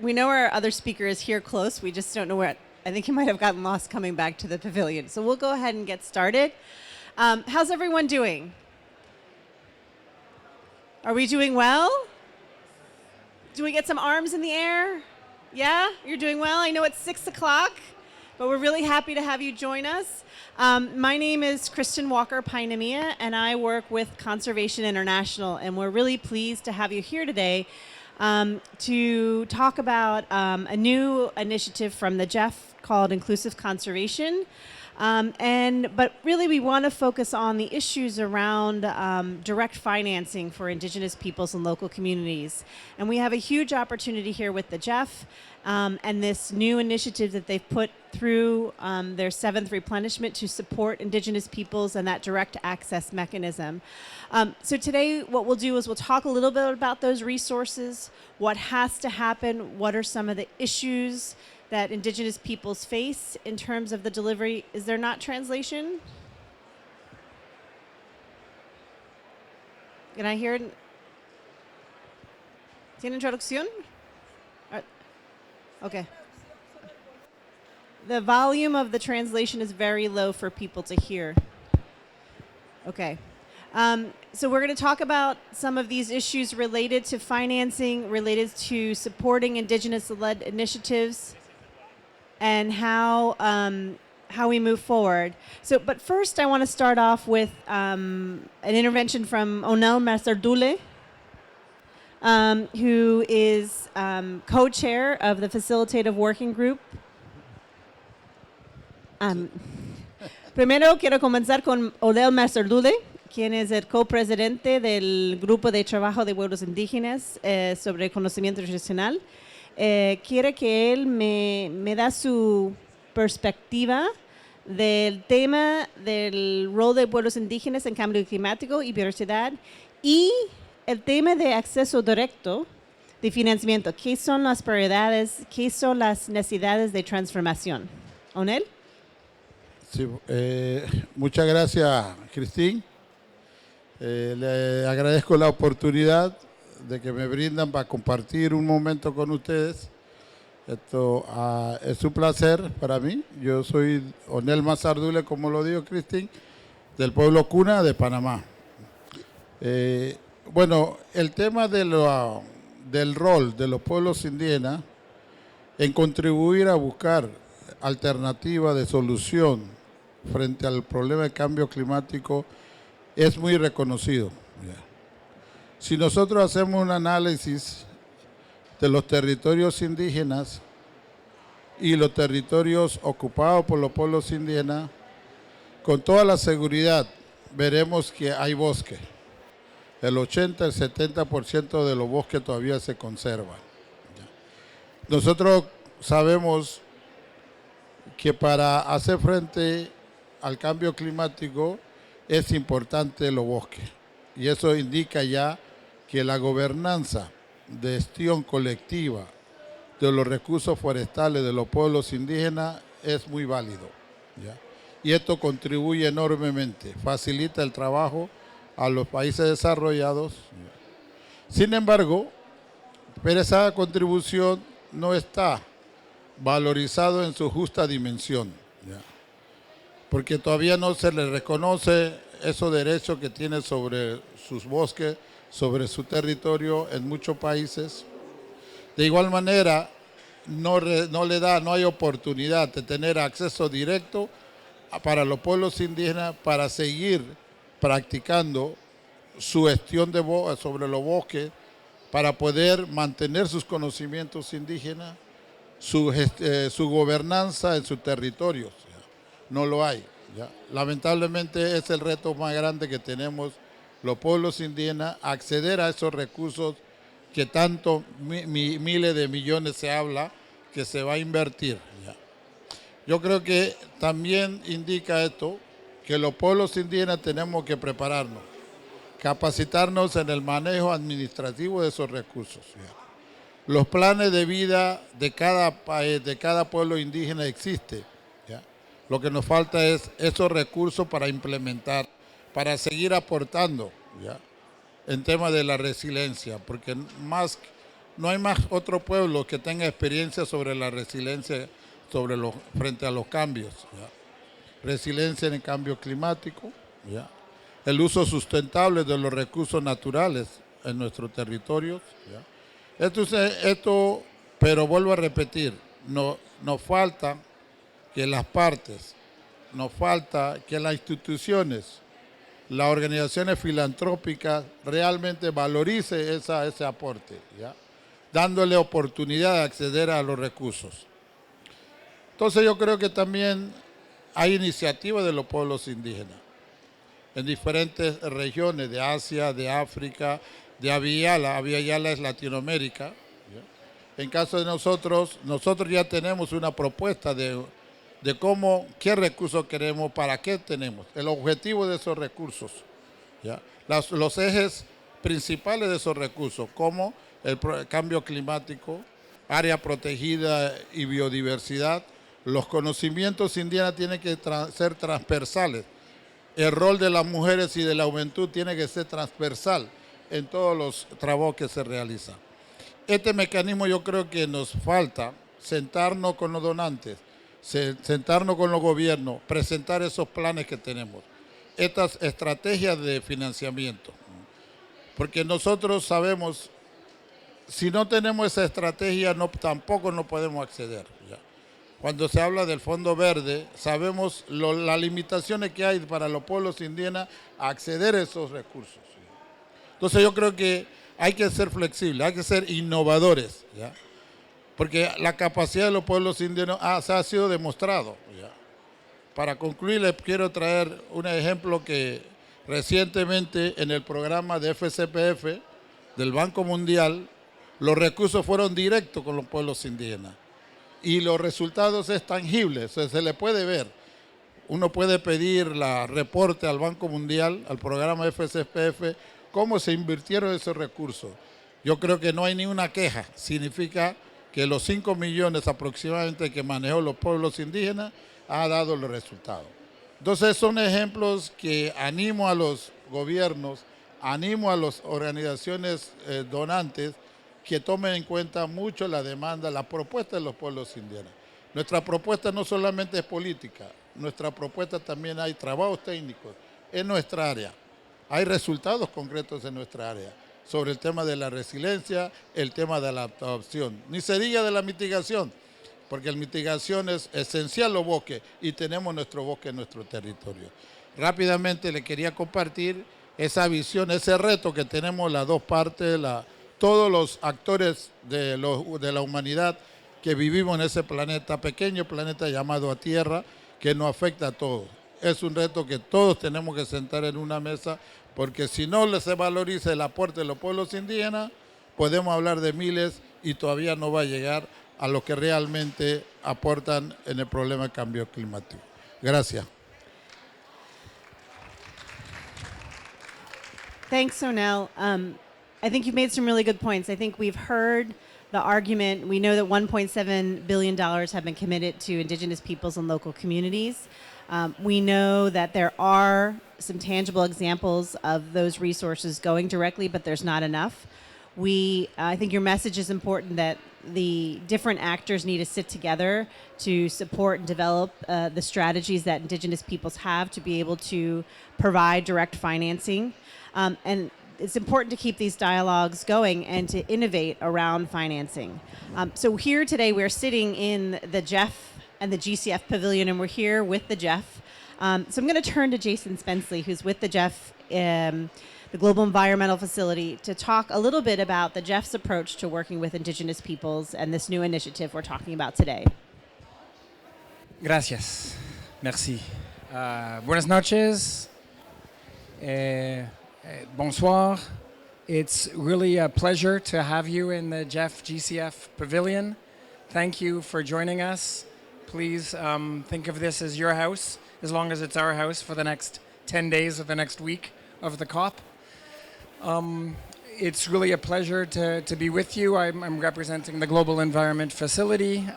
we know our other speaker is here close. We just don't know where. I think he might have gotten lost coming back to the pavilion. So we'll go ahead and get started. How's everyone doing? Are we doing well? Do we get some arms in the air? Yeah, you're doing well. I know it's 6 o'clock, but we're really happy to have you join us. My name is Kristen Walker Painemilla, and I work with Conservation International, and we're really pleased to have you here today to talk about a new initiative from the GEF called Inclusive Conservation. But really we want to focus on the issues around direct financing for Indigenous peoples and local communities. And we have a huge opportunity here with the GEF and this new initiative that they've put through their 7th replenishment to support Indigenous peoples and that direct access mechanism. So today what we'll do is we'll talk a little bit about those resources, what has to happen, what are some of the issues that Indigenous peoples face in terms of the delivery. Is there not translation? Can I hear it? ¿Tienen traducción? Okay. The volume of the translation is very low for people to hear. Okay. So we're going to talk about some of these issues related to financing, related to supporting Indigenous-led initiatives, and how we move forward. But first I want to start off with an intervention from Onel Masardule, who is co-chair of the Facilitative Working Group. Primero quiero comenzar con Onel Masardule, quien es el copresidente del Grupo de Trabajo de Pueblos Indígenas sobre Conocimiento Tradicional. Quiere que él me da su perspectiva del tema del rol de pueblos indígenas en cambio climático y biodiversidad y el tema de acceso directo de financiamiento. ¿Qué son las prioridades? ¿Qué son las necesidades de transformación? ¿Onel? Sí, muchas gracias, Kristen. Le agradezco la oportunidad de que me brindan para compartir un momento con ustedes. Esto es un placer para mí. Yo soy Onel Masardule, como lo dijo Kristen, del pueblo Cuna de Panamá. Bueno, el tema del rol de los pueblos indígenas en contribuir a buscar alternativas de solución frente al problema del cambio climático es muy reconocido. Si nosotros hacemos un análisis de los territorios indígenas y los territorios ocupados por los pueblos indígenas, con toda la seguridad veremos que hay bosque. El 80, el 70% de los bosques todavía se conservan. Nosotros sabemos que para hacer frente al cambio climático es importante los bosques. Y eso indica ya que la gobernanza de gestión colectiva de los recursos forestales de los pueblos indígenas es muy válido, ¿ya? Y esto contribuye enormemente, facilita el trabajo a los países desarrollados. Sin embargo, pero esa contribución no está valorizado en su justa dimensión, ¿ya? Porque todavía no se le reconoce esos derechos que tiene sobre sus bosques, sobre su territorio en muchos países. De igual manera, no hay oportunidad de tener acceso directo para los pueblos indígenas para seguir practicando su gestión sobre los bosques, para poder mantener sus conocimientos indígenas, su gobernanza en sus territorios. No lo hay, ¿ya? Lamentablemente es el reto más grande que tenemos los pueblos indígenas, acceder a esos recursos que tanto miles de millones se habla que se va a invertir, ¿ya? Yo creo que también indica esto, que los pueblos indígenas tenemos que prepararnos, capacitarnos en el manejo administrativo de esos recursos, ¿ya? Los planes de vida de cada país, de cada pueblo indígena existen, ¿ya? Lo que nos falta es esos recursos para implementar, para seguir aportando, ¿ya?, en temas de la resiliencia, porque no hay más otro pueblo que tenga experiencia sobre la resiliencia frente a los cambios. ¿Ya? Resiliencia en el cambio climático, ¿ya? El uso sustentable de los recursos naturales en nuestros territorios. ¿Ya? Pero vuelvo a repetir, nos falta que las partes, nos falta que las instituciones, las organizaciones filantrópicas realmente valorice ese aporte, ¿ya? Dándole oportunidad de acceder a los recursos. Entonces yo creo que también hay iniciativas de los pueblos indígenas en diferentes regiones de Asia, de África, de Abya-Yala es Latinoamérica. ¿Ya? En caso de nosotros ya tenemos una propuesta de qué recursos queremos, para qué tenemos, el objetivo de esos recursos. ¿Ya? Los ejes principales de esos recursos, como el cambio climático, área protegida y biodiversidad. Los conocimientos indígenas tienen que ser transversales. El rol de las mujeres y de la juventud tiene que ser transversal en todos los trabajos que se realizan. Este mecanismo yo creo que nos falta sentarnos con los donantes, sentarnos con los gobiernos, presentar esos planes que tenemos, estas estrategias de financiamiento. Porque nosotros sabemos, si no tenemos esa estrategia, tampoco no podemos acceder. ¿Ya? Cuando se habla del Fondo Verde, sabemos las limitaciones que hay para los pueblos indígenas a acceder a esos recursos. ¿Sí? Entonces yo creo que hay que ser flexibles, hay que ser innovadores, ¿ya? Porque la capacidad de los pueblos indígenas ha sido demostrado. ¿Ya? Para concluir, les quiero traer un ejemplo que recientemente en el programa de FCPF del Banco Mundial, los recursos fueron directos con los pueblos indígenas. Y los resultados es tangibles, se le puede ver. Uno puede pedir reporte al Banco Mundial, al programa FCPF, cómo se invirtieron esos recursos. Yo creo que no hay ni una queja. Significa que los 5 millones aproximadamente que manejó los pueblos indígenas ha dado los resultados. Entonces son ejemplos que animo a los gobiernos, animo a las organizaciones donantes que tomen en cuenta mucho la demanda, la propuesta de los pueblos indígenas. Nuestra propuesta no solamente es política, nuestra propuesta también hay trabajos técnicos en nuestra área. Hay resultados concretos en nuestra área sobre el tema de la resiliencia, el tema de la adaptación. Ni se diga de la mitigación, porque la mitigación es esencial los bosques y tenemos nuestro bosque en nuestro territorio. Rápidamente le quería compartir esa visión, ese reto que tenemos las dos partes, todos los actores de la humanidad que vivimos en ese planeta, pequeño planeta llamado Tierra, que nos afecta a todos. Es un reto que todos tenemos que sentar en una mesa, porque si no se valoriza el aporte de los pueblos indígenas, podemos hablar de miles y todavía no va a llegar a lo que realmente aportan en el problema del cambio climático. Gracias. Thanks, Sonel. I think you've made some really good points. I think we've heard the argument. We know that $1.7 billion have been committed to Indigenous peoples and local communities. We know that there are some tangible examples of those resources going directly, but there's not enough. I think your message is important, that the different actors need to sit together to support and develop the strategies that Indigenous peoples have to be able to provide direct financing. And it's important to keep these dialogues going and to innovate around financing. So here today, we're sitting in the GEF and the GCF Pavilion, and we're here with the GEF. So I'm going to turn to Jason Spenceley, who's with the GEF, the Global Environmental Facility, to talk a little bit about the GEF's approach to working with Indigenous peoples and this new initiative we're talking about today. Gracias. Merci. Buenas noches. Bonsoir. It's really a pleasure to have you in the GEF-GCF Pavilion. Thank you for joining us. Please think of this as your house, as long as it's our house for the next 10 days or the next week of the COP. It's really a pleasure to be with you. I'm representing the Global Environment Facility.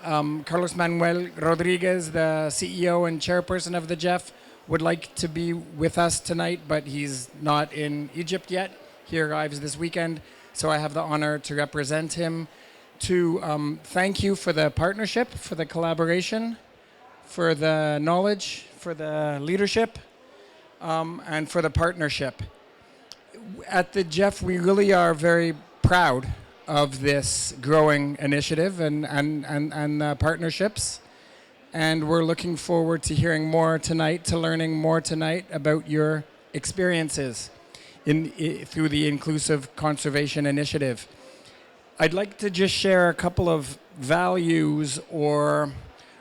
Carlos Manuel Rodriguez, the CEO and chairperson of the GEF, would like to be with us tonight, but he's not in Egypt yet. He arrives this weekend. So I have the honor to represent him, to thank you for the partnership, for the collaboration, for the knowledge, for the leadership, and for the partnership. At the GEF, we really are very proud of this growing initiative and partnerships. And we're looking forward to hearing more tonight, to learning more tonight about your experiences through the Inclusive Conservation Initiative. I'd like to just share a couple of values or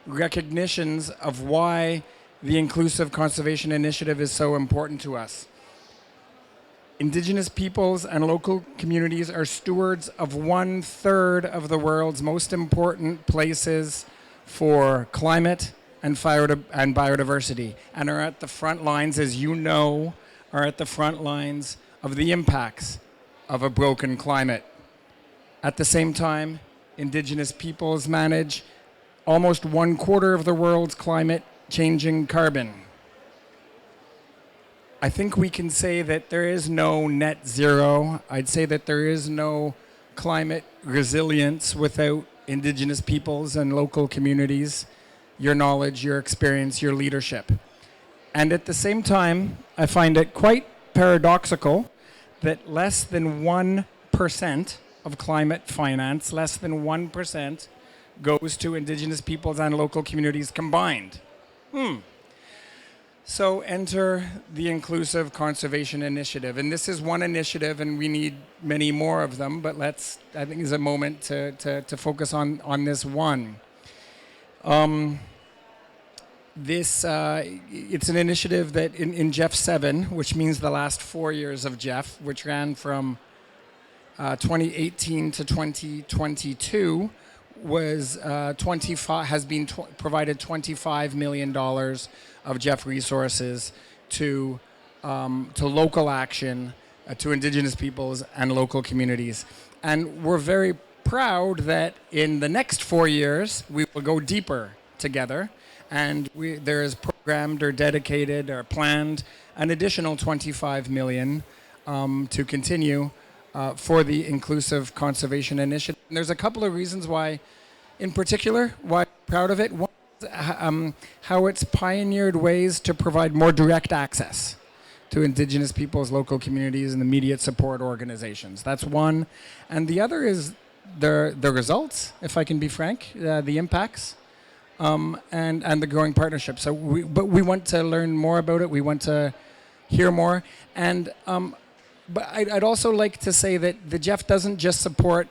recognitions of why the Inclusive Conservation Initiative is so important to us. Indigenous peoples and local communities are stewards of 1/3 of the world's most important places for climate and biodiversity, and are at the front lines, as you know, are at the front lines of the impacts of a broken climate. At the same time, Indigenous peoples manage almost 1/4 of the world's climate-changing carbon. I think we can say that there is no net zero. I'd say that there is no climate resilience without Indigenous peoples and local communities, your knowledge, your experience, your leadership. And at the same time, I find it quite paradoxical that less than 1% of climate finance, less than 1%, goes to Indigenous peoples and local communities combined. So enter the Inclusive Conservation Initiative. And this is one initiative, and we need many more of them, but I think is a moment to focus on this one. It's an initiative that in GEF-7, which means the last 4 years of GEF, which ran from 2018 to 2022, has been provided $25 million of GEF resources to local action, to Indigenous peoples and local communities. And we're very proud that in the next 4 years, we will go deeper together. And there is programmed or dedicated or planned an additional $25 million to continue for the Inclusive Conservation Initiative. And there's a couple of reasons why, in particular, why I'm proud of it. One is how it's pioneered ways to provide more direct access to Indigenous peoples, local communities, and immediate support organizations. That's one. And the other is the results, if I can be frank, the impacts, and the growing partnership. But we want to learn more about it. We want to hear more. And but I'd also like to say that the GEF doesn't just support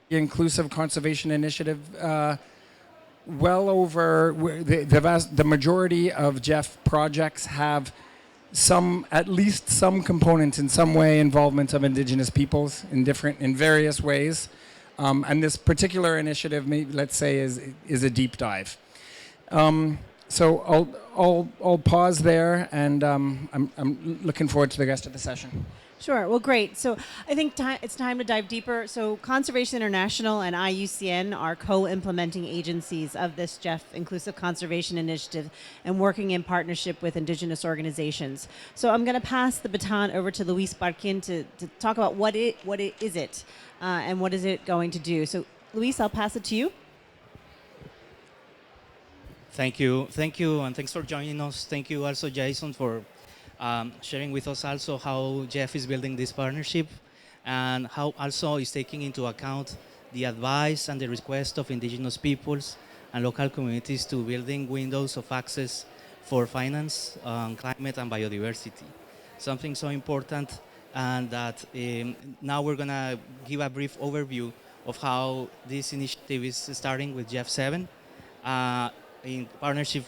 the Inclusive Conservation Initiative. The majority of GEF projects have at least some component in some way involvement of Indigenous peoples in various ways. And this particular initiative, let's say, is a deep dive. So I'll pause there, and I'm looking forward to the rest of the session. Sure. Well, great. So I think it's time to dive deeper. So Conservation International and IUCN are co-implementing agencies of this GEF Inclusive Conservation Initiative and working in partnership with Indigenous organizations. So I'm going to pass the baton over to Luis Barquin to talk about what is it and what is it going to do. So Luis, I'll pass it to you. Thank you, and thanks for joining us. Thank you also, Jason, for sharing with us also how GEF is building this partnership and how also is taking into account the advice and the request of Indigenous peoples and local communities to building windows of access for finance, climate and biodiversity. Something so important, and that now we're going to give a brief overview of how this initiative is starting with GEF-7 in partnership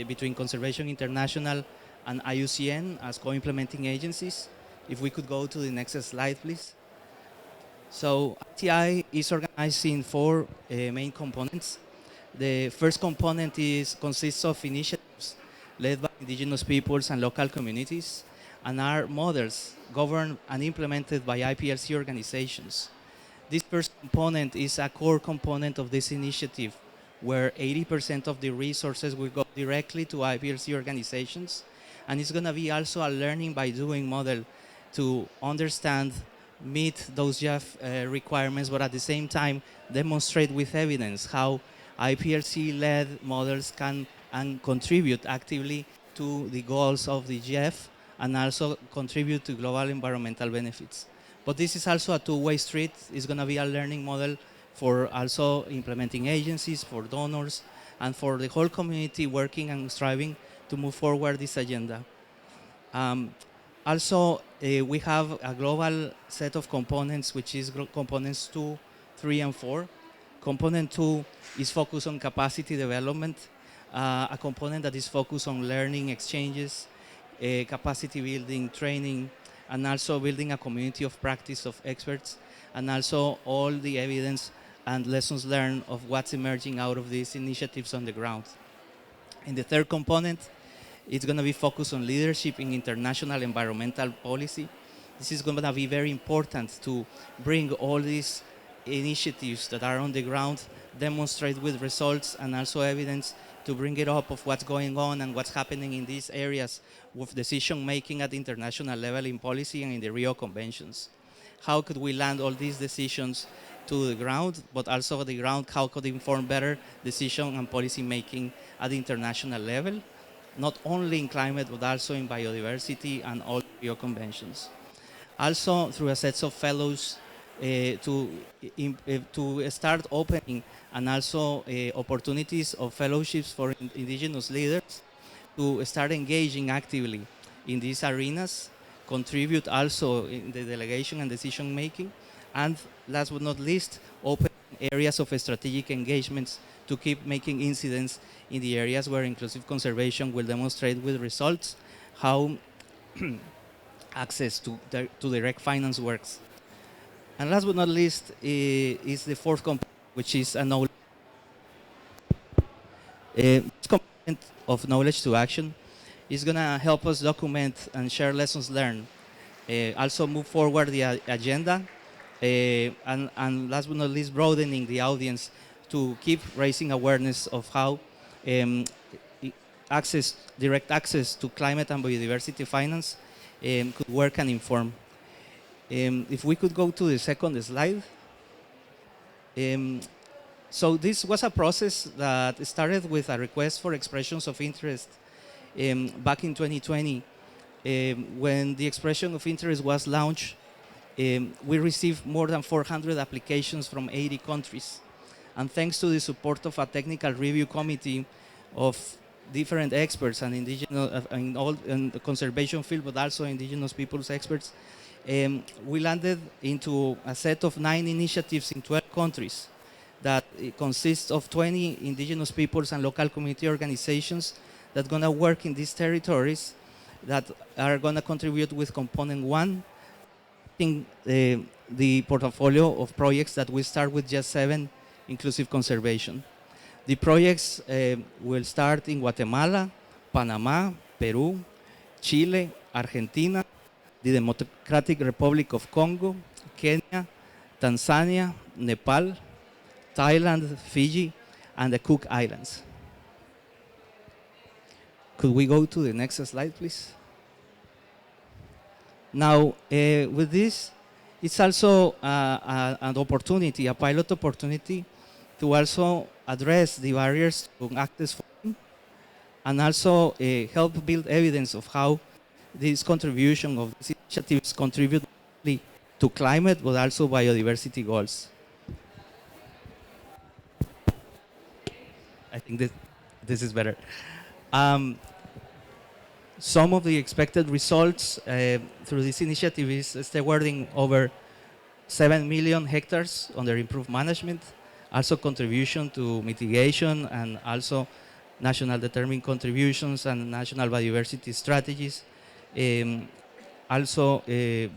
between Conservation International and IUCN as co-implementing agencies. If we could go to the next slide, please. So ITI is organized in 4 main components. The first component consists of initiatives led by Indigenous peoples and local communities, and are models governed and implemented by IPLC organizations. This first component is a core component of this initiative, where 80% of the resources will go directly to IPLC organizations. And it's going to be also a learning by doing model to understand meet those GEF requirements, but at the same time demonstrate with evidence how IPLC-led models can and contribute actively to the goals of the GEF and also contribute to global environmental benefits. But this is also a two-way street. It's going to be a learning model for also implementing agencies, for donors, and for the whole community working and striving to move forward this agenda. Also, we have a global set of components, which is components 2, 3, and 4. Component 2 is focused on capacity development, a component that is focused on learning exchanges, capacity building, training, and also building a community of practice of experts, and also all the evidence and lessons learned of what's emerging out of these initiatives on the ground. In the third component, it's going to be focused on leadership in international environmental policy. This is going to be very important to bring all these initiatives that are on the ground, demonstrate with results and also evidence to bring it up of what's going on and what's happening in these areas with decision making at the international level in policy and in the Rio Conventions. How could we land all these decisions to the ground, but also at the ground, how could inform better decision and policy making at the international level, not only in climate, but also in biodiversity and all Rio Conventions. Also, through a set of fellows to start opening and also opportunities of fellowships for indigenous leaders to start engaging actively in these arenas, contribute also in the delegation and decision making, and last but not least, open areas of strategic engagements to keep making incidents in the areas where inclusive conservation will demonstrate with results how access to direct finance works. And last but not least is the fourth component, which is a knowledge. This component of knowledge to action is going to help us document and share lessons learned. Also move forward the agenda, and last but not least, broadening the to keep raising awareness of how direct access to climate and biodiversity finance could work and inform. If we could go to the second slide. So this was a process that started with a request for expressions of interest back in 2020. When the expression of interest was launched, we received more than 400 applications from 80 countries. And thanks to the support of a technical review committee of different experts and indigenous in the conservation field, but also indigenous peoples experts, we landed into a set of 9 initiatives in 12 countries that consists of 20 indigenous peoples and local community organizations that are going to work in these territories that are going to contribute with component 1 in the portfolio of projects that we start with GEF-7 Inclusive Conservation. The projects will start in Guatemala, Panama, Peru, Chile, Argentina, the Democratic Republic of Congo, Kenya, Tanzania, Nepal, Thailand, Fiji, and the Cook Islands. Could we go to the next slide, please? Now, with this, it's also an opportunity, a pilot opportunity to also address the barriers to access funding and also help build evidence of how this contribution of these initiatives contribute to climate, but also biodiversity goals. I think this is better. Some of the expected results through this initiative is stewarding over 7 million hectares under improved management, also contribution to mitigation and also national determined contributions and national biodiversity strategies. Also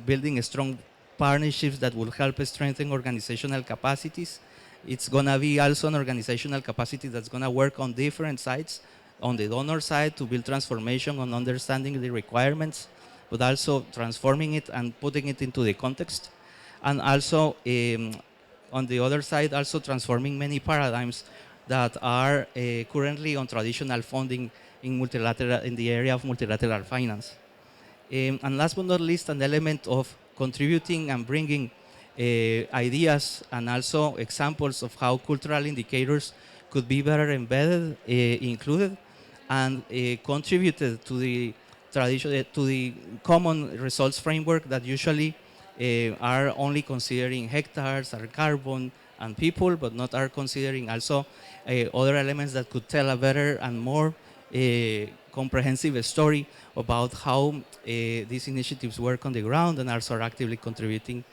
building strong partnerships that will help strengthen organizational capacities. It's going to be also an organizational capacity that's going to work on different sides, on the donor side to build transformation on understanding the requirements, but also transforming it and putting it into the context. And also on the other side, also transforming many paradigms that are currently on traditional funding in the area of multilateral finance. And last but not least, an element of contributing and bringing ideas and also examples of how cultural indicators could be better embedded, included, and contributed to the tradition, to the common results framework that usually are only considering hectares or carbon and people, but not are considering also other elements that could tell a better and more comprehensive story about how these initiatives work on the ground and also are actively contributing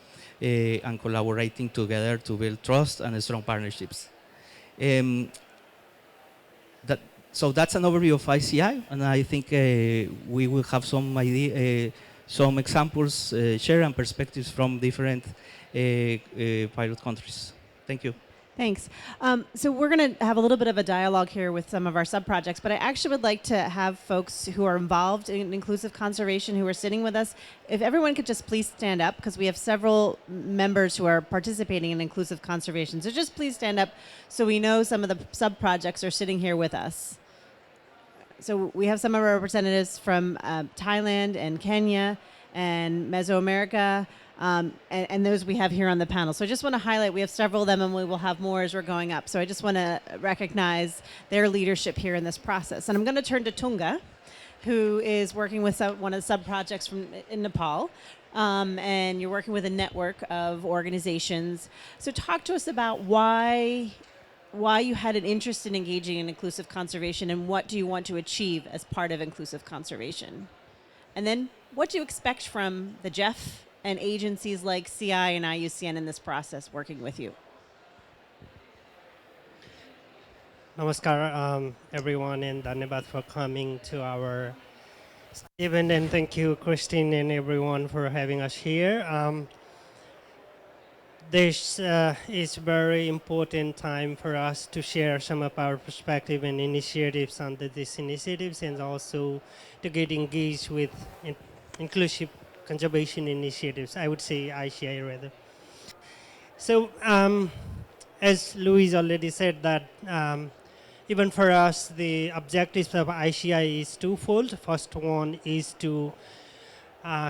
and collaborating together to build trust and strong partnerships. So that's an overview of ICI, and I think we will have some idea, some examples shared and perspectives from different pilot countries. Thank you. Thanks. So we're going to have a little bit of a dialogue here with some of our sub-projects, but I actually would like to have folks who are involved in inclusive conservation who are sitting with us, if everyone could just please stand up, because we have several members who are participating in inclusive conservation. So just please stand up so we know some of the sub-projects are sitting here with us. So we have some of our representatives from Thailand and Kenya and Mesoamerica, and those we have here on the panel. So I just want to highlight, we have several of them and we will have more as we're going up. So I just want to recognize their leadership here in this process. And I'm going to turn to Tunga, who is working with one of the sub-projects in Nepal. And you're working with a network of organizations. So talk to us about why you had an interest in engaging in inclusive conservation and what do you want to achieve as part of inclusive conservation? And then what do you expect from the GEF and agencies like CI and IUCN in this process working with you? Namaskar, everyone, and dhanyabad for coming to our event. And thank you, Kristen, and everyone for having us here. This is very important time for us to share some of our perspective and initiatives under these initiatives, and also to get engaged with inclusive conservation initiatives. I would say ICI rather. So, as Louise already said, that even for us, the objectives of ICI is twofold. First one is to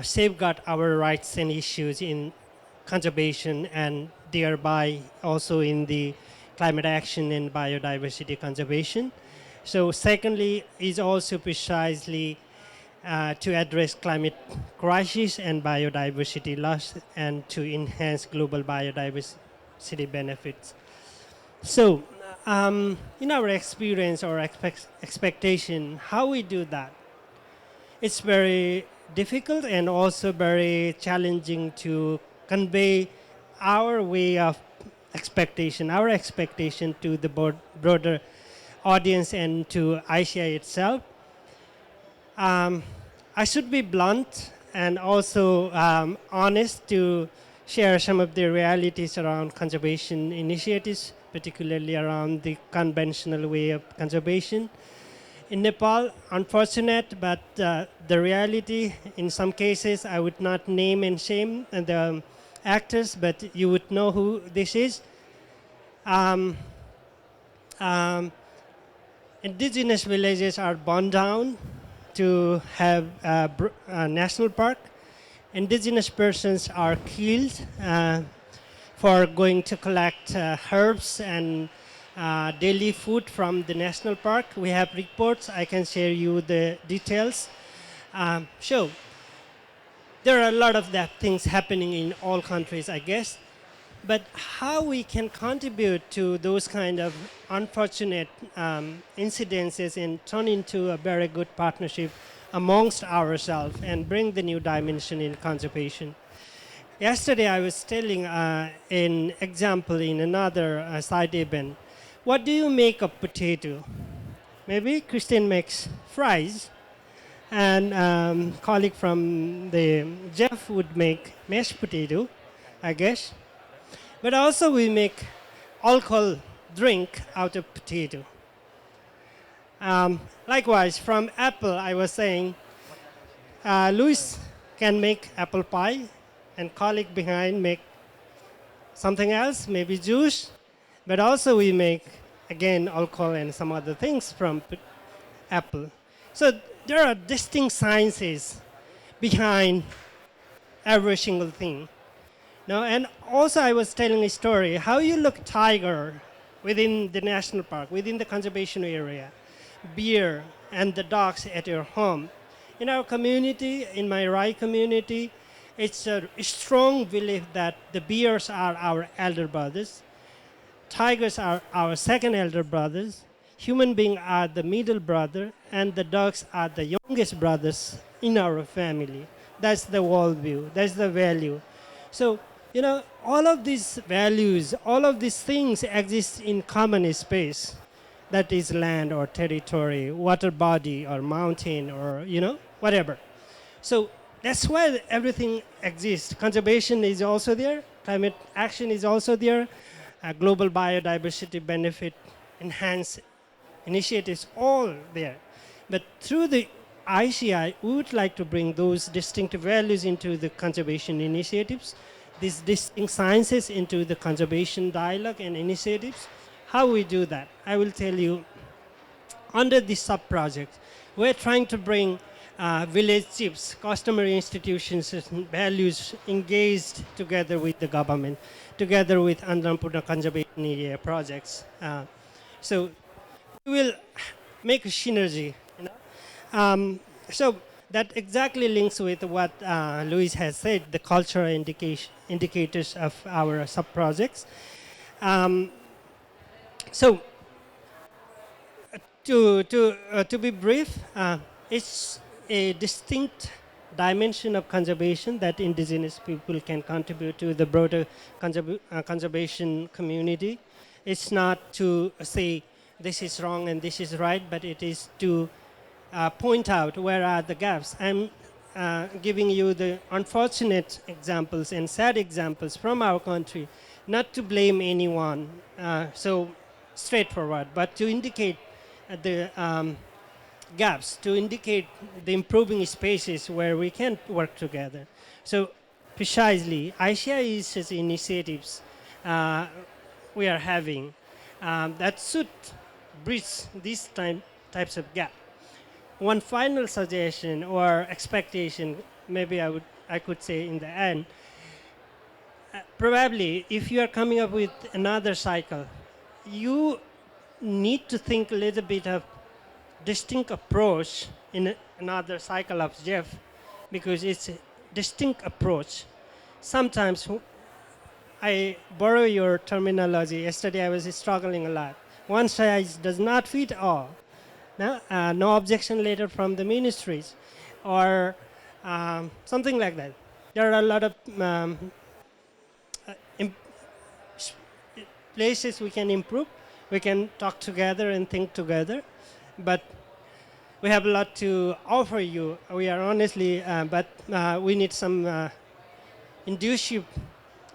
safeguard our rights and issues in conservation, and thereby also in the climate action and biodiversity conservation. So secondly is also precisely to address climate crisis and biodiversity loss and to enhance global biodiversity benefits. So in our experience or expectation, how we do that, it's very difficult and also very challenging to convey our way of expectation, our expectation to the broader audience and to ICI itself. I should be blunt and also honest to share some of the realities around conservation initiatives, particularly around the conventional way of conservation. In Nepal, unfortunate, but the reality, in some cases, I would not name and shame the actors, but you would know who this is. Indigenous villages are burned down to have a national park. Indigenous persons are killed for going to collect herbs and daily food from the national park. We have reports. I can share you the details. So there are a lot of that things happening in all countries, I guess. But how we can contribute to those kind of unfortunate incidences and turn into a very good partnership amongst ourselves and bring the new dimension in conservation. Yesterday I was telling an example in another side event. What do you make of potato? Maybe Kristen makes fries, and colleague from the GEF would make mashed potato, I guess. But also we make alcohol drink out of potato. Likewise, from apple, I was saying, Louis can make apple pie, and colleague behind make something else, maybe juice. But also we make, again, alcohol and some other things from apple. So there are distinct sciences behind every single thing. Now, and also I was telling a story, how you look tiger within the national park, within the conservation area, bear and the dogs at your home. In our community, in my Rai community, it's a strong belief that the bears are our elder brothers, tigers are our second elder brothers, human beings are the middle brother, and the dogs are the youngest brothers in our family. That's the worldview, that's the value. So, you know, all of these values, all of these things exist in common space. That is land or territory, water body or mountain or, you know, whatever. So that's why everything exists. Conservation is also there, climate action is also there, global biodiversity benefit, enhance initiatives, all there. But through the ICI, we would like to bring those distinctive values into the conservation initiatives, these distinct sciences into the conservation dialogue and initiatives. How we do that? I will tell you. Under this sub-project, we're trying to bring village chiefs, customary institutions, and values engaged together with the government, together with Annapurna Conservation Area projects. So we will make a synergy. You know? So that exactly links with what Luis has said, the cultural indicators of our sub-projects. So, to be brief, it's a distinct dimension of conservation that indigenous people can contribute to the broader conservation community. It's not to say this is wrong and this is right, but it is to point out where are the gaps. I'm giving you the unfortunate examples and sad examples from our country, not to blame anyone. So straightforward, but to indicate the gaps, to indicate the improving spaces where we can work together. So precisely, ICI is initiatives we are having that should bridge these types of gap. One final suggestion or expectation, maybe I could say in the end, probably if you are coming up with another cycle, you need to think a little bit of distinct approach in another cycle of GEF, because it's a distinct approach. Sometimes I borrow your terminology. Yesterday I was struggling a lot. One size does not fit all. No objection letter from the ministries or something like that. There are a lot of places we can improve. We can talk together and think together, but we have a lot to offer you. We are honestly, but we need some inducive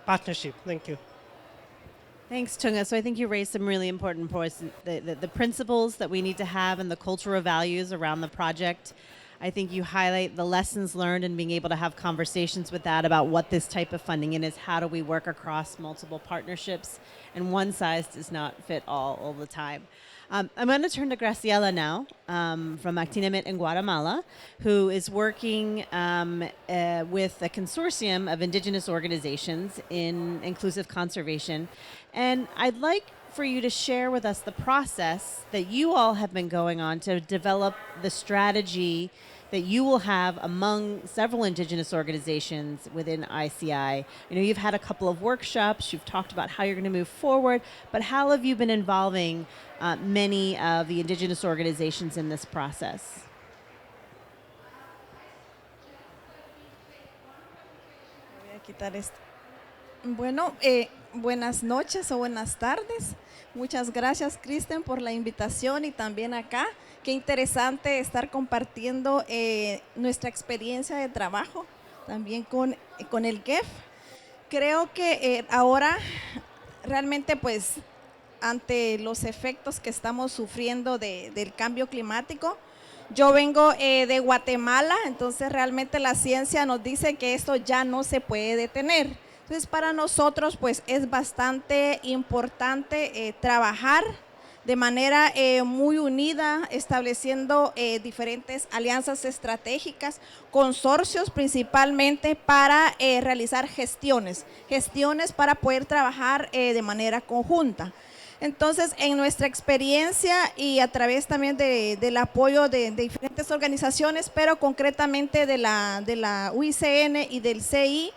partnership. Thank you. Thanks, Tunga. So I think you raised some really important points. The principles that we need to have and the cultural values around the project. I think you highlight the lessons learned and being able to have conversations with that about what this type of funding is. How do we work across multiple partnerships? And one size does not fit all the time. I'm going to turn to Graciela now from Actinamit in Guatemala, who is working with a consortium of indigenous organizations in inclusive conservation. And I'd like for you to share with us the process that you all have been going on to develop the strategy that you will have among several indigenous organizations within ICI. You know, you've had a couple of workshops, you've talked about how you're going to move forward, but how have you been involving many of the indigenous organizations in this process? Voy a quitar esto. Bueno, buenas noches o buenas tardes. Muchas gracias, Kristen, por la invitación y también acá. Qué interesante estar compartiendo nuestra experiencia de trabajo también con el GEF. Creo que ahora realmente pues ante los efectos que estamos sufriendo del cambio climático, yo vengo de Guatemala, entonces realmente la ciencia nos dice que esto ya no se puede detener. Entonces para nosotros pues es bastante importante trabajar de manera muy unida, estableciendo diferentes alianzas estratégicas, consorcios principalmente para realizar gestiones para poder trabajar de manera conjunta. Entonces, en nuestra experiencia y a través también del apoyo de diferentes organizaciones, pero concretamente de la UICN y del CI,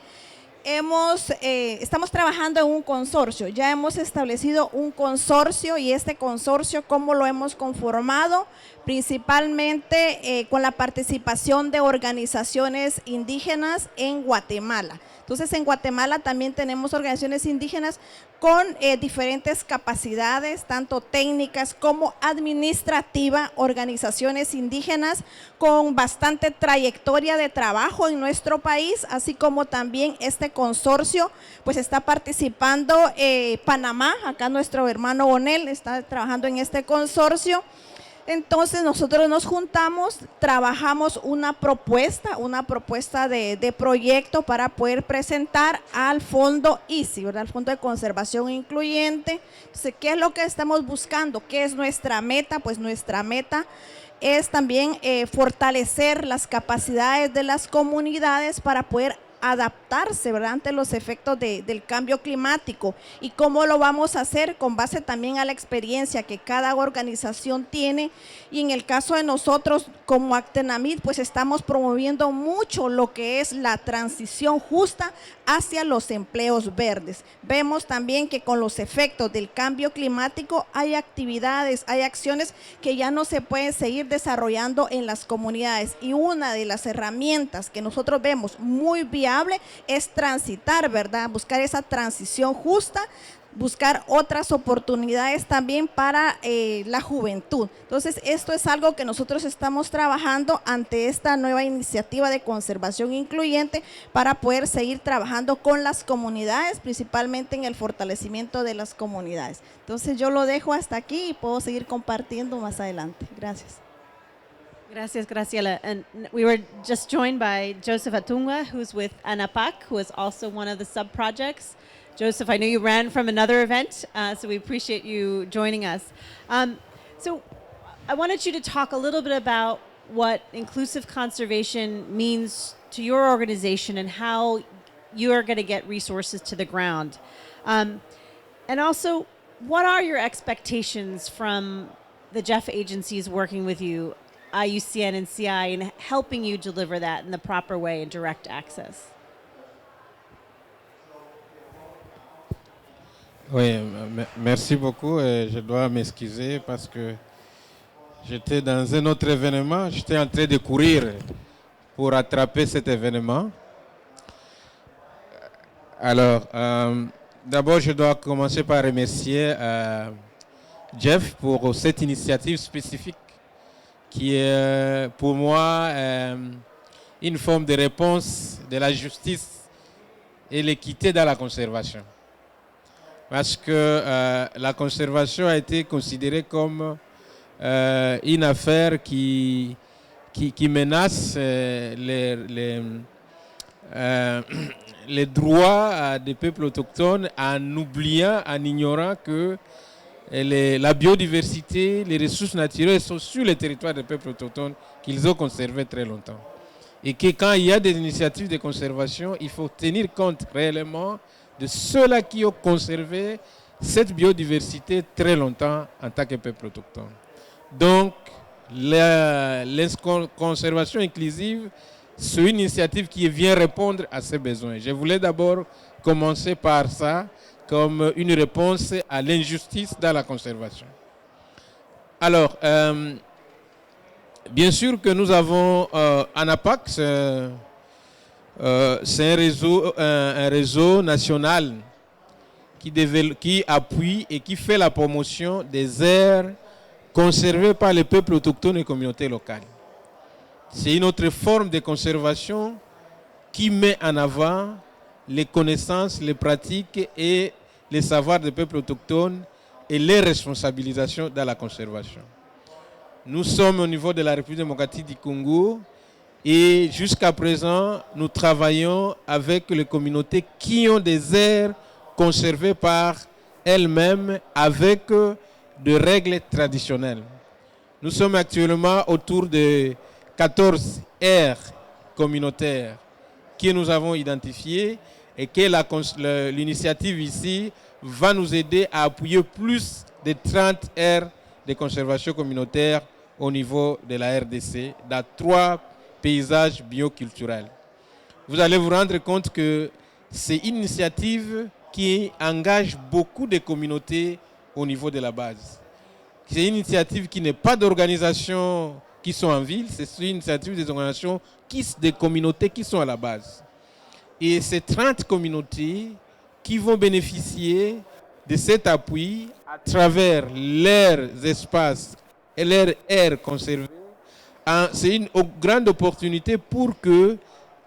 estamos trabajando en un consorcio. Ya hemos establecido un consorcio, y este consorcio, ¿cómo lo hemos conformado? Principalmente con la participación de organizaciones indígenas en Guatemala. Entonces, en Guatemala también tenemos organizaciones indígenas con diferentes capacidades, tanto técnicas como administrativa, organizaciones indígenas con bastante trayectoria de trabajo en nuestro país, así como también este consorcio, pues está participando Panamá, acá nuestro hermano Bonel está trabajando en este consorcio. Entonces nosotros nos juntamos, trabajamos una propuesta de proyecto para poder presentar al fondo ICI, ¿verdad? Al Fondo de Conservación Incluyente. Entonces, ¿qué es lo que estamos buscando? ¿Qué es nuestra meta? Pues nuestra meta es también fortalecer las capacidades de las comunidades para poder adaptarse, ¿verdad?, ante los efectos del cambio climático. ¿Y cómo lo vamos a hacer? Con base también a la experiencia que cada organización tiene, y en el caso de nosotros como Actenamid, pues estamos promoviendo mucho lo que es la transición justa hacia los empleos verdes. Vemos también que con los efectos del cambio climático hay actividades, hay acciones que ya no se pueden seguir desarrollando en las comunidades, y una de las herramientas que nosotros vemos muy viable es transitar, ¿verdad? Buscar esa transición justa, buscar otras oportunidades también para la juventud. Entonces, esto es algo que nosotros estamos trabajando ante esta nueva iniciativa de conservación incluyente para poder seguir trabajando con las comunidades, principalmente en el fortalecimiento de las comunidades. Entonces, yo lo dejo hasta aquí y puedo seguir compartiendo más adelante. Gracias. Gracias, Graciela. And we were just joined by Joseph Atunga, who's with ANAPAC, who is also one of the sub-projects. Joseph, I know you ran from another event, so we appreciate you joining us. So I wanted you to talk a little bit about what inclusive conservation means to your organization and how you are going to get resources to the ground. And also, what are your expectations from the GEF agencies working with you, IUCN and CI, in helping you deliver that in the proper way and direct access? Oui, merci beaucoup. Je dois m'excuser parce que j'étais dans un autre événement. J'étais en train de courir pour attraper cet événement. Alors, d'abord, je dois commencer par remercier GEF pour cette initiative spécifique qui est pour moi une forme de réponse de la justice et l'équité dans la conservation. Parce que la conservation a été considérée comme une affaire qui menace les droits des peuples autochtones, en oubliant, en ignorant que la biodiversité, les ressources naturelles sont sur le territoire des peuples autochtones qu'ils ont conservé très longtemps. Et que quand il y a des initiatives de conservation, il faut tenir compte réellement de ceux-là qui ont conservé cette biodiversité très longtemps en tant que peuple autochtone. Donc, la conservation inclusive, c'est une initiative qui vient répondre à ces besoins. Je voulais d'abord commencer par ça, comme une réponse à l'injustice dans la conservation. Alors, bien sûr que nous avons ANAPAC, c'est un réseau national qui appuie et qui fait la promotion des aires conservées par les peuples autochtones et communautés locales. C'est une autre forme de conservation qui met en avant les connaissances, les pratiques et les savoirs des peuples autochtones et les responsabilisations dans la conservation. Nous sommes au niveau de la République démocratique du Congo et jusqu'à présent, nous travaillons avec les communautés qui ont des aires conservées par elles-mêmes avec de règles traditionnelles. Nous sommes actuellement autour de 14 aires communautaires que nous avons identifiées et que l'initiative ici va nous aider à appuyer plus de 30 aires de conservation communautaire au niveau de la RDC dans 3 paysages bioculturels. Vous allez vous rendre compte que c'est une initiative qui engage beaucoup de communautés au niveau de la base. C'est une initiative qui n'est pas d'organisations qui sont en ville, c'est une initiative des organisations, des communautés qui sont à la base. Et c'est 30 communautés qui vont bénéficier de cet appui à travers leurs espaces et leurs aires conservées. C'est une grande opportunité pour que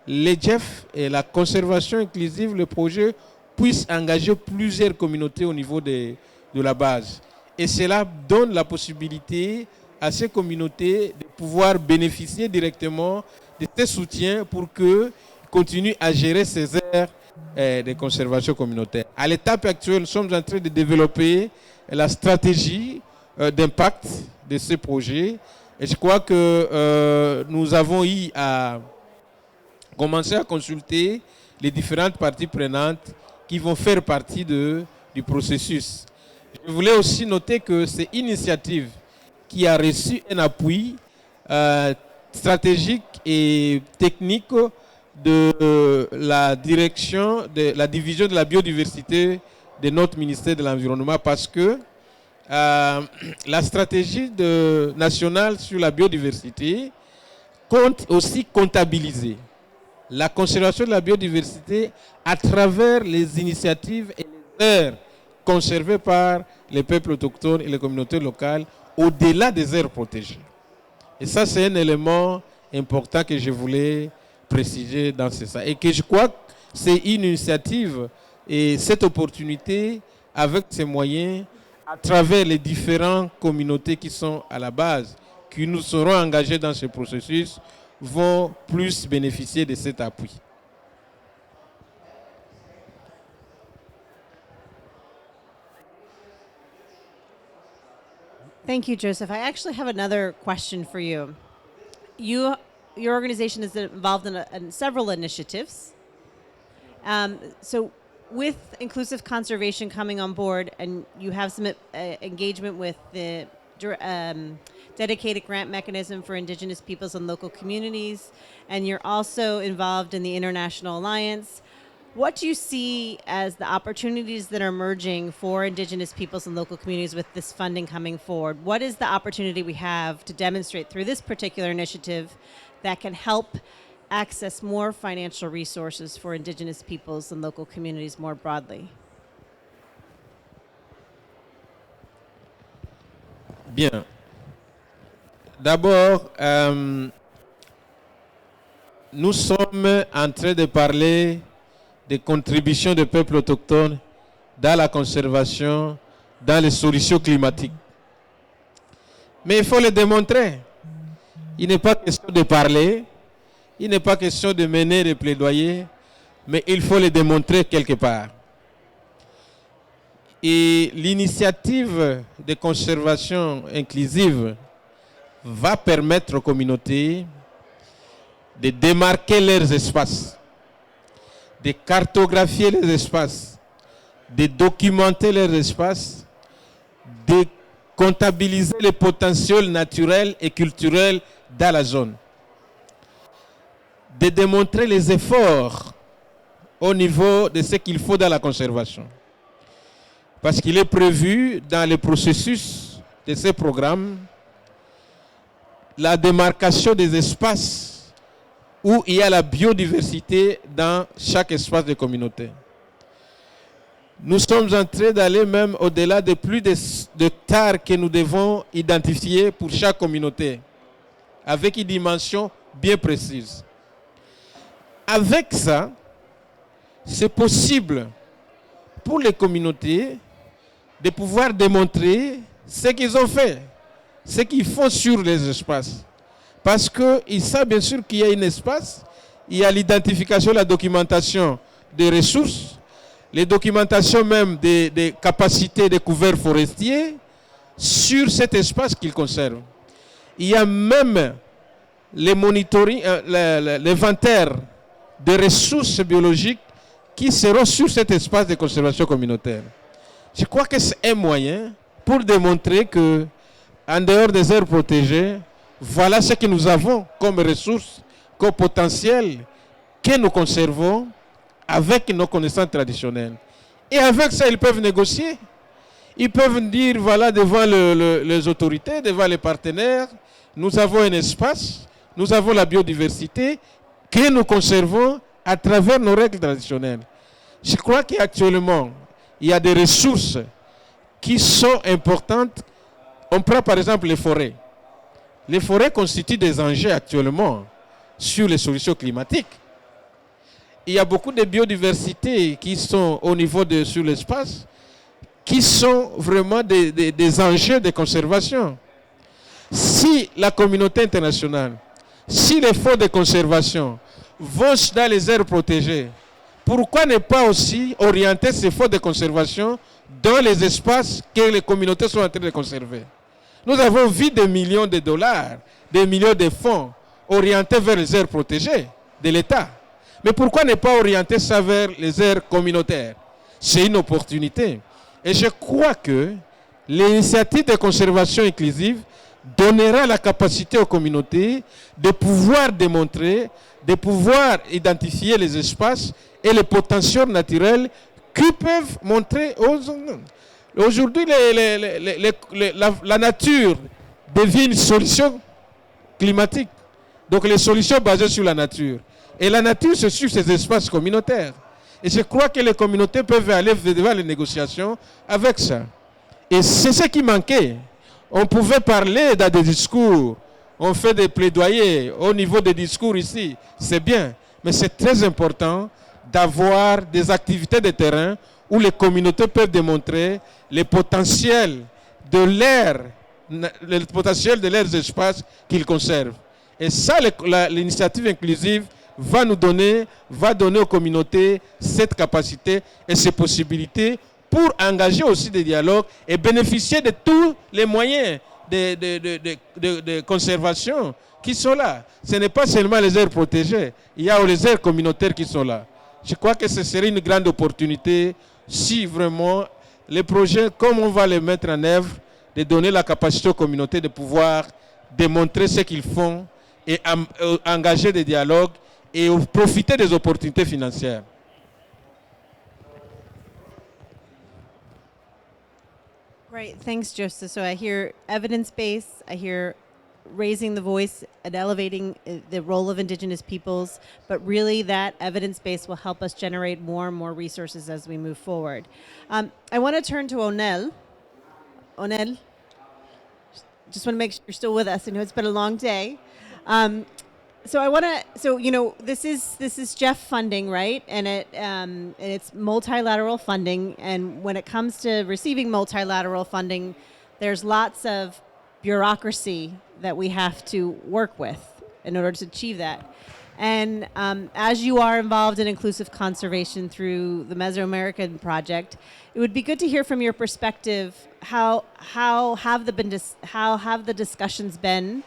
les GEF et la conservation inclusive, le projet, puissent engager plusieurs communautés au niveau de la base. Et cela donne la possibilité à ces communautés de pouvoir bénéficier directement de ces soutiens pour qu'ils continuent à gérer ces aires de conservation communautaire. À l'étape actuelle, nous sommes en train de développer la stratégie d'impact de ce projet. Et je crois que nous avons eu à commencer à consulter les différentes parties prenantes qui vont faire partie du processus. Je voulais aussi noter que c'est une initiative qui a reçu un appui stratégique et technique de la direction, de la division de la biodiversité de notre ministère de l'Environnement, parce que la stratégie nationale sur la biodiversité compte aussi comptabiliser la conservation de la biodiversité à travers les initiatives et les aires conservées par les peuples autochtones et les communautés locales au-delà des aires protégées. Et ça, c'est un élément important que je voulais préciser dans ce sens. Et que je crois que c'est une initiative et cette opportunité, avec ces moyens, à travers les différentes communautés qui sont à la base, qui nous seront engagés dans ce processus, vont plus bénéficier de cet appui. Thank you, Joseph. I actually have another question for you. Your organization is involved in several initiatives. So with inclusive conservation coming on board, and you have some engagement with the dedicated grant mechanism for Indigenous peoples and local communities, and you're also involved in the International Alliance. What do you see as the opportunities that are emerging for Indigenous peoples and local communities with this funding coming forward? What is the opportunity we have to demonstrate through this particular initiative that can help access more financial resources for Indigenous peoples and local communities more broadly? Bien. D'abord, nous sommes en train de parler des contributions des peuples autochtones dans la conservation, dans les solutions climatiques. Mais il faut le démontrer. Il n'est pas question de parler, il n'est pas question de mener des plaidoyers, mais il faut le démontrer quelque part. Et l'initiative de conservation inclusive va permettre aux communautés de démarquer leurs espaces, de cartographier les espaces, de documenter leurs espaces, de comptabiliser les potentiels naturels et culturels dans la zone, de démontrer les efforts au niveau de ce qu'il faut dans la conservation. Parce qu'il est prévu dans le processus de ces programmes la démarcation des espaces où il y a la biodiversité dans chaque espace de communauté. Nous sommes en train d'aller même au-delà de plus d'hectares que nous devons identifier pour chaque communauté, avec une dimension bien précise. Avec ça, c'est possible pour les communautés de pouvoir démontrer ce qu'ils ont fait, ce qu'ils font sur les espaces. Parce qu'ils savent bien sûr qu'il y a un espace, il y a l'identification, la documentation des ressources, les documentations même des capacités de couverts forestiers, sur cet espace qu'ils conservent. Il y a même les monitoring, l'inventaire des ressources biologiques qui seront sur cet espace de conservation communautaire. Je crois que c'est un moyen pour démontrer que, en dehors des aires protégées, voilà ce que nous avons comme ressources, comme potentiel, que nous conservons avec nos connaissances traditionnelles. Et avec ça, ils peuvent négocier. Ils peuvent dire, voilà, devant les autorités, devant les partenaires, nous avons un espace, nous avons la biodiversité que nous conservons à travers nos règles traditionnelles. Je crois qu'actuellement, il y a des ressources qui sont importantes. On prend par exemple les forêts. Les forêts constituent des enjeux actuellement sur les solutions climatiques. Il y a beaucoup de biodiversité qui sont au niveau sur l'espace, qui sont vraiment des enjeux de conservation. Si la communauté internationale, si les fonds de conservation vont dans les aires protégées, pourquoi ne pas aussi orienter ces fonds de conservation dans les espaces que les communautés sont en train de conserver? Nous avons vu des millions de dollars, des millions de fonds orientés vers les aires protégées de l'État. Mais pourquoi ne pas orienter ça vers les aires communautaires? C'est une opportunité. Et je crois que l'initiative de conservation inclusive donnera la capacité aux communautés de pouvoir démontrer, de pouvoir identifier les espaces et les potentiels naturels qui peuvent montrer aux... Aujourd'hui, la nature devient une solution climatique. Donc les solutions basées sur la nature. Et la nature, c'est sur ces espaces communautaires. Et je crois que les communautés peuvent aller devant les négociations avec ça. Et c'est ce qui manquait. On pouvait parler dans des discours, on fait des plaidoyers au niveau des discours ici, c'est bien. Mais c'est très important d'avoir des activités de terrain où les communautés peuvent démontrer les potentiels de leurs espaces qu'ils conservent. Et ça, l'initiative inclusive va donner aux communautés cette capacité et ces possibilités pour engager aussi des dialogues et bénéficier de tous les moyens de conservation qui sont là. Ce n'est pas seulement les aires protégées, il y a les aires communautaires qui sont là. Je crois que ce serait une grande opportunité si vraiment les projets, comme on va les mettre en œuvre, de donner la capacité aux communautés de pouvoir démontrer ce qu'ils font et engager des dialogues et profiter des opportunités financières. Great, thanks, Joseph. So I hear evidence-based, I hear raising the voice and elevating the role of Indigenous peoples, but really that evidence-based will help us generate more and more resources as we move forward. I want to turn to Onel. Onel, just want to make sure you're still with us. I know it's been a long day. This is GEF funding, right? And it's multilateral funding. And when it comes to receiving multilateral funding, there's lots of bureaucracy that we have to work with in order to achieve that. And as you are involved in inclusive conservation through the Mesoamerican project, it would be good to hear from your perspective how have the discussions been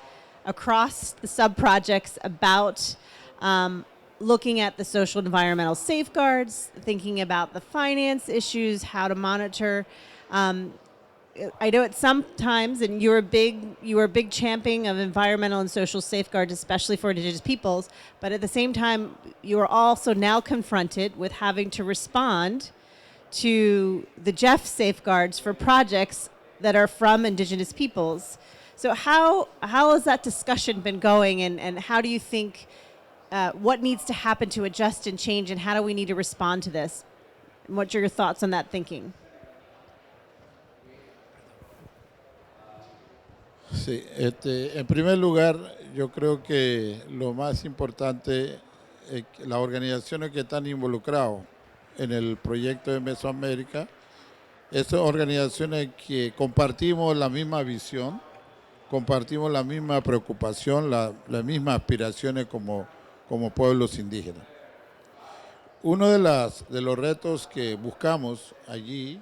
across the sub-projects about looking at the social and environmental safeguards, thinking about the finance issues, how to monitor. I know it's sometimes, and you are a big champion of environmental and social safeguards, especially for Indigenous peoples, but at the same time, you are also now confronted with having to respond to the GEF safeguards for projects that are from Indigenous peoples. So how has that discussion been going, and how do you think, what needs to happen to adjust and change, and how do we need to respond to this? And what are your thoughts on that thinking? Sí, en primer lugar, yo creo que lo más importante es que las organizaciones que están involucradas en el proyecto de Mesoamérica, esas organizaciones que compartimos la misma visión, compartimos la misma preocupación, las mismas aspiraciones como pueblos indígenas. Uno de los retos que buscamos allí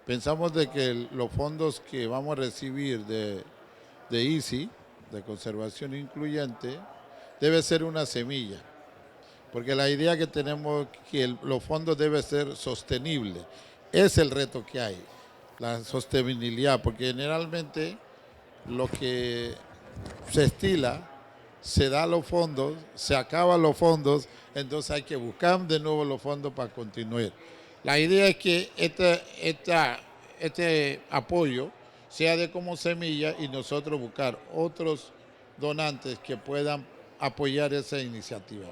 pensamos de que los fondos que vamos a recibir de ICI, de conservación incluyente, debe ser una semilla, porque la idea que tenemos que los fondos deben ser sostenibles. Es el reto que hay, la sostenibilidad, porque generalmente lo que se estila, se da los fondos, se acaban los fondos, entonces hay que buscar de nuevo los fondos para continuar. La idea es que este apoyo sea de como semilla y nosotros buscar otros donantes que puedan apoyar esa iniciativa.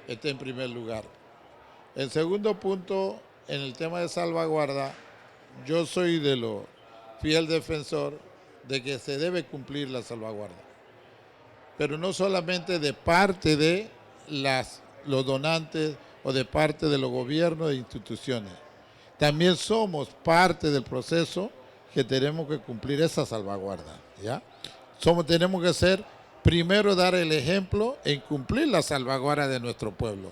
Este en primer lugar. El segundo punto, en el tema de salvaguarda, yo soy de lo fiel defensor de que se debe cumplir la salvaguarda. Pero no solamente de parte de los donantes o de parte de los gobiernos e instituciones. También somos parte del proceso que tenemos que cumplir esa salvaguarda, ¿ya? Tenemos que ser, primero dar el ejemplo en cumplir la salvaguarda de nuestro pueblo.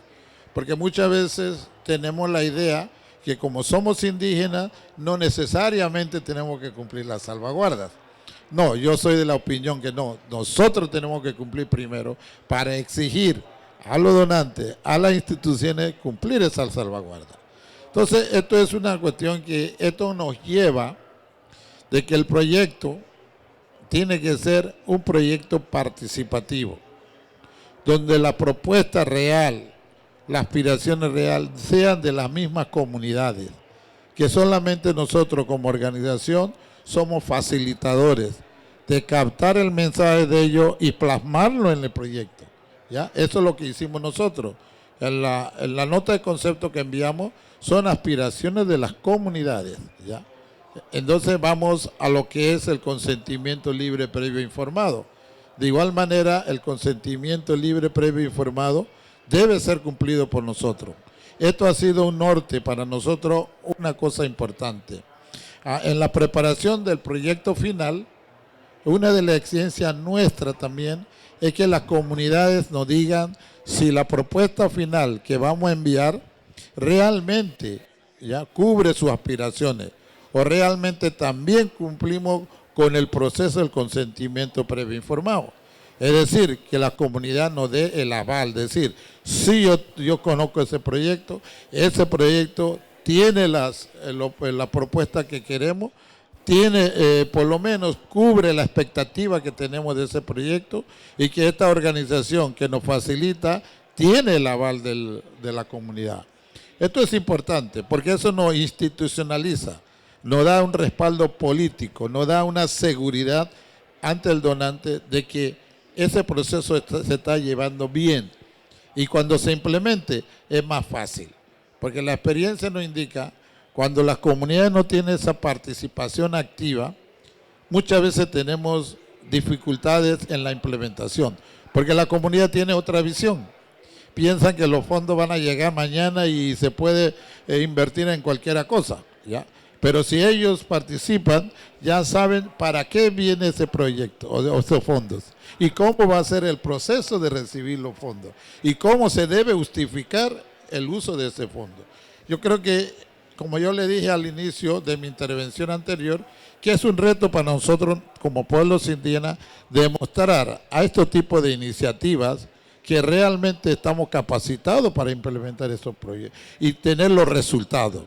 Porque muchas veces tenemos la idea que como somos indígenas, no necesariamente tenemos que cumplir las salvaguardas. No, yo soy de la opinión que no, nosotros tenemos que cumplir primero para exigir a los donantes, a las instituciones, cumplir esa salvaguarda. Entonces, esto es una cuestión que esto nos lleva de que el proyecto tiene que ser un proyecto participativo, donde la propuesta real, la aspiración real, sean de las mismas comunidades, que solamente nosotros como organización somos facilitadores de captar el mensaje de ellos y plasmarlo en el proyecto, ¿ya? Eso es lo que hicimos nosotros. En la nota de concepto que enviamos son aspiraciones de las comunidades, ¿ya? Entonces vamos a lo que es el consentimiento libre previo informado. De igual manera, el consentimiento libre previo informado debe ser cumplido por nosotros. Esto ha sido un norte para nosotros, una cosa importante. En la preparación del proyecto final, una de las exigencias nuestras también es que las comunidades nos digan si la propuesta final que vamos a enviar realmente ya cubre sus aspiraciones o realmente también cumplimos con el proceso del consentimiento previo informado. Es decir, que la comunidad nos dé el aval, decir, sí, yo conozco ese proyecto tiene la propuesta que queremos, tiene, por lo menos cubre la expectativa que tenemos de ese proyecto y que esta organización que nos facilita tiene el aval de la comunidad. Esto es importante porque eso nos institucionaliza, nos da un respaldo político, nos da una seguridad ante el donante de que ese proceso se está llevando bien y cuando se implemente es más fácil, porque la experiencia nos indica cuando las comunidades no tienen esa participación activa, muchas veces tenemos dificultades en la implementación, porque la comunidad tiene otra visión. Piensan que los fondos van a llegar mañana y se puede invertir en cualquier cosa, ¿ya? Pero si ellos participan, ya saben para qué viene ese proyecto o esos fondos y cómo va a ser el proceso de recibir los fondos y cómo se debe justificar el uso de ese fondo. Yo creo que, como yo le dije al inicio de mi intervención anterior, que es un reto para nosotros como pueblos indígenas demostrar a estos tipos de iniciativas que realmente estamos capacitados para implementar esos proyectos y tener los resultados.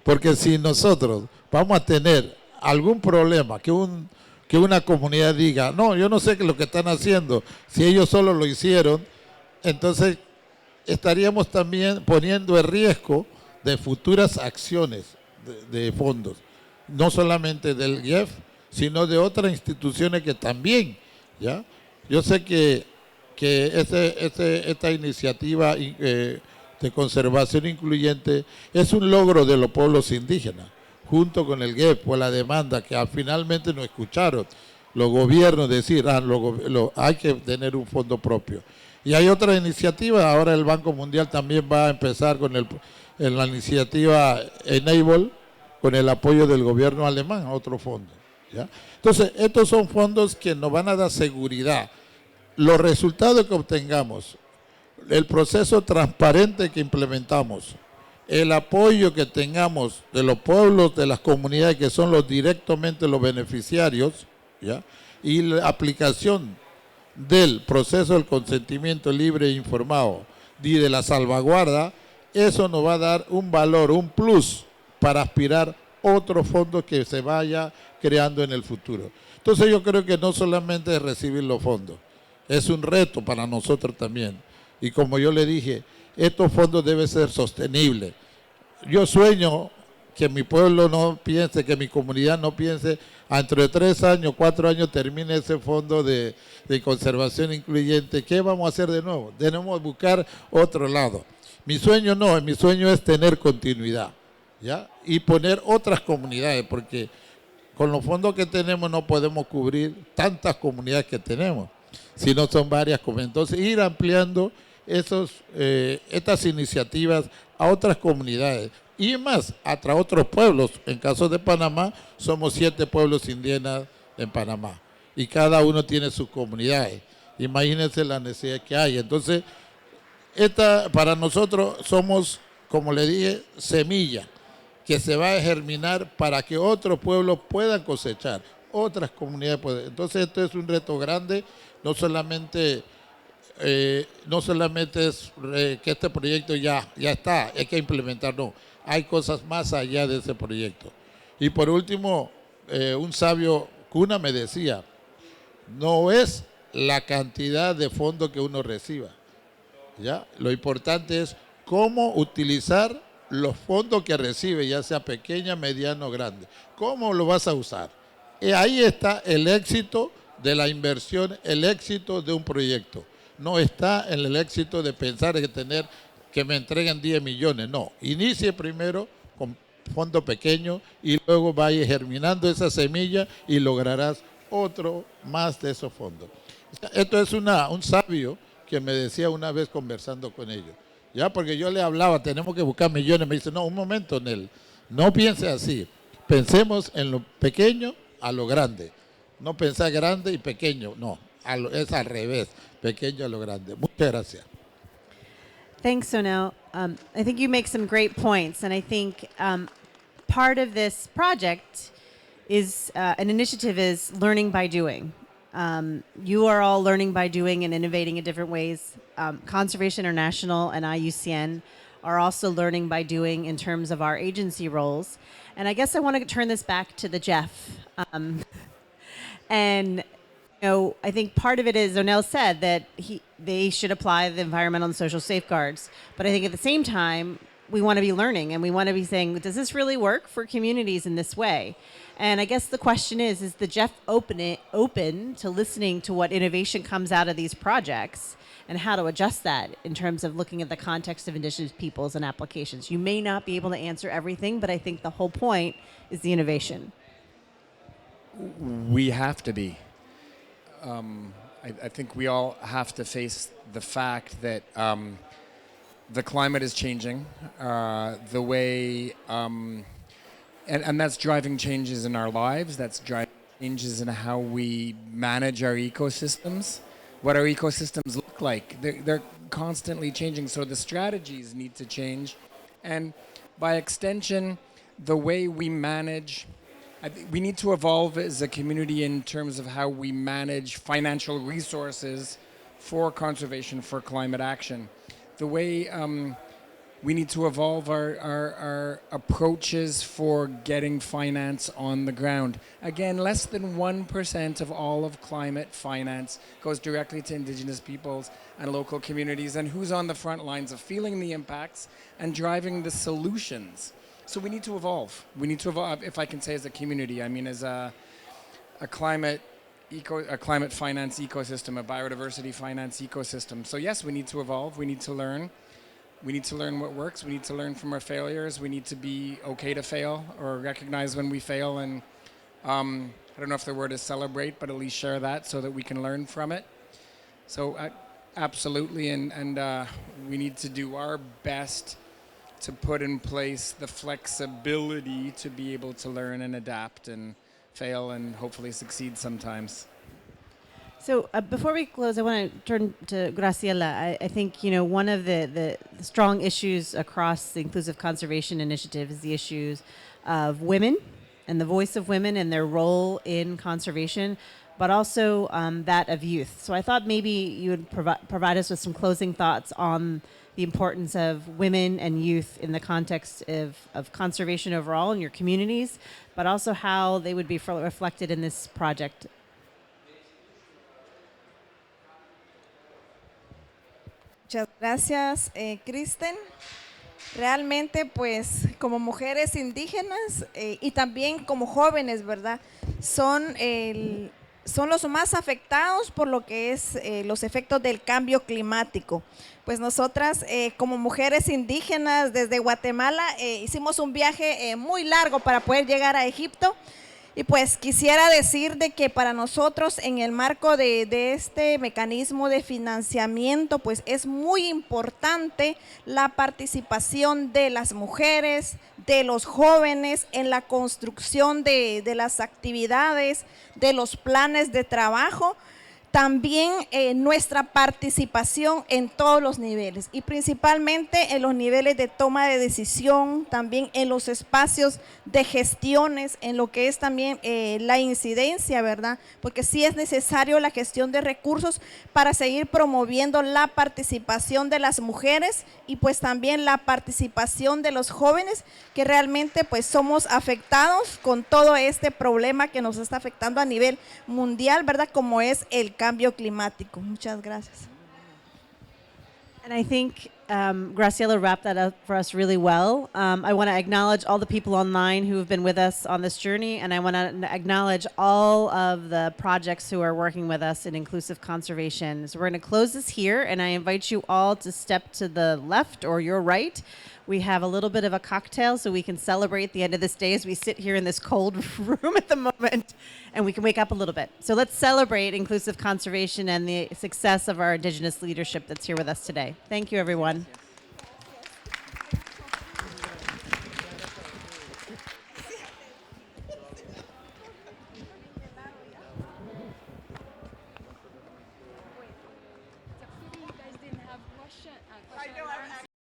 Porque si nosotros vamos a tener algún problema, que una comunidad diga, no, yo no sé qué es lo que están haciendo, si ellos solo lo hicieron, entonces estaríamos también poniendo en riesgo de futuras acciones de fondos, no solamente del GEF, sino de otras instituciones que también, ¿ya? Yo sé que esta iniciativa de conservación incluyente es un logro de los pueblos indígenas, junto con el GEF, por la demanda que finalmente nos escucharon los gobiernos decir, hay que tener un fondo propio. Y hay otra iniciativa, ahora el Banco Mundial también va a empezar con la iniciativa Enable, con el apoyo del gobierno alemán a otro fondo, ¿ya? Entonces, estos son fondos que nos van a dar seguridad. Los resultados que obtengamos, el proceso transparente que implementamos, el apoyo que tengamos de los pueblos, de las comunidades que son directamente los beneficiarios, ¿ya? Y la aplicación del proceso del consentimiento libre e informado y de la salvaguarda, eso nos va a dar un valor, un plus para aspirar otros fondos que se vaya creando en el futuro. Entonces yo creo que no solamente es recibir los fondos, es un reto para nosotros también. Y como yo le dije, estos fondos deben ser sostenibles. Yo sueño que mi pueblo no piense, que mi comunidad no piense, dentro de 3 años, 4 años termine ese fondo de conservación incluyente. ¿Qué vamos a hacer de nuevo? Tenemos que buscar otro lado. Mi sueño no, mi sueño es tener continuidad, ¿ya? Y poner otras comunidades, porque con los fondos que tenemos no podemos cubrir tantas comunidades que tenemos, sino son varias comunidades. Entonces ir ampliando estas iniciativas a otras comunidades y más, a otros pueblos. En caso de Panamá, somos 7 pueblos indígenas en Panamá y cada uno tiene sus comunidades. Imagínense la necesidad que hay. Entonces, para nosotros somos, como le dije, semilla que se va a germinar para que otros pueblos puedan cosechar, otras comunidades pueden. Entonces, esto es un reto grande, no solamente es que este proyecto ya está, hay que implementar, no. Hay cosas más allá de ese proyecto. Y por último, un sabio cuna me decía, no es la cantidad de fondos que uno reciba, ¿ya? Lo importante es cómo utilizar los fondos que recibe, ya sea pequeña, mediano o grande. ¿Cómo lo vas a usar? Y ahí está el éxito de la inversión, el éxito de un proyecto. No está en el éxito de pensar que me entreguen 10 millones. No, inicie primero con fondo pequeño y luego vaya germinando esa semilla y lograrás otro más de esos fondos. Esto es un sabio que me decía una vez conversando con ellos. Ya, porque yo le hablaba, tenemos que buscar millones. Me dice, no, un momento, Nel, no piense así. Pensemos en lo pequeño a lo grande. No pensar grande y pequeño, no. Es al revés, pequeño a lo grande. Muchas gracias. Thanks, Sonel. I think you make some great points, and I think part of this project is an initiative is learning by doing. You are all learning by doing and innovating in different ways. Conservation International and IUCN are also learning by doing in terms of our agency roles. And I guess I want to turn this back to the GEF. And I think part of it is Onel said that they should apply the environmental and social safeguards. But I think at the same time, we want to be learning and we want to be saying, does this really work for communities in this way? And I guess the question is the GEF open to listening to what innovation comes out of these projects and how to adjust that in terms of looking at the context of Indigenous peoples and applications? You may not be able to answer everything, but I think the whole point is the innovation. We have to be. I think we all have to face the fact that the climate is changing, the way, and that's driving changes in our lives, that's driving changes in how we manage our ecosystems, what our ecosystems look like. They're constantly changing, so the strategies need to change. And by extension, the way we manage, we need to evolve as a community in terms of how we manage financial resources for conservation, for climate action. The way we need to evolve our approaches for getting finance on the ground. Again, less than 1% of all of climate finance goes directly to Indigenous peoples and local communities, and who's on the front lines of feeling the impacts and driving the solutions. So we need to evolve. We need to evolve, if I can say, as a community. I mean, as a climate finance ecosystem, a biodiversity finance ecosystem. So yes, we need to evolve. We need to learn. We need to learn what works. We need to learn from our failures. We need to be okay to fail or recognize when we fail. And I don't know if the word is celebrate, but at least share that so that we can learn from it. So absolutely, and we need to do our best to put in place the flexibility to be able to learn and adapt and fail and hopefully succeed sometimes. So before we close, I want to turn to Graciela. I think, one of the strong issues across the Inclusive Conservation Initiative is the issues of women and the voice of women and their role in conservation, but also that of youth. So I thought maybe you would provide us with some closing thoughts on the importance of women and youth in the context of conservation overall in your communities, but also how they would be reflected in this project. Muchas gracias, Kristen. Realmente, pues, como mujeres indígenas y también como jóvenes, ¿verdad? Son los más afectados por lo que es los efectos del cambio climático. Pues nosotras, como mujeres indígenas desde Guatemala, hicimos un viaje muy largo para poder llegar a Egipto. Y pues quisiera decir de que para nosotros en el marco de este mecanismo de financiamiento, pues es muy importante la participación de las mujeres, de los jóvenes en la construcción de las actividades, de los planes de trabajo. También nuestra participación en todos los niveles y principalmente en los niveles de toma de decisión, también en los espacios de gestiones, en lo que es también la incidencia, ¿verdad? Porque sí es necesario la gestión de recursos para seguir promoviendo la participación de las mujeres y pues también la participación de los jóvenes que realmente pues somos afectados con todo este problema que nos está afectando a nivel mundial, ¿verdad? Como es el cambio climático. Muchas gracias. And I think Graciela wrapped that up for us really well. I want to acknowledge all the people online who have been with us on this journey, and I want to acknowledge all of the projects who are working with us in inclusive conservation. So we're going to close this here, and I invite you all to step to the left or your right. We have a little bit of a cocktail so we can celebrate the end of this day as we sit here in this cold room at the moment and we can wake up a little bit. So let's celebrate inclusive conservation and the success of our Indigenous leadership that's here with us today. Thank you, everyone.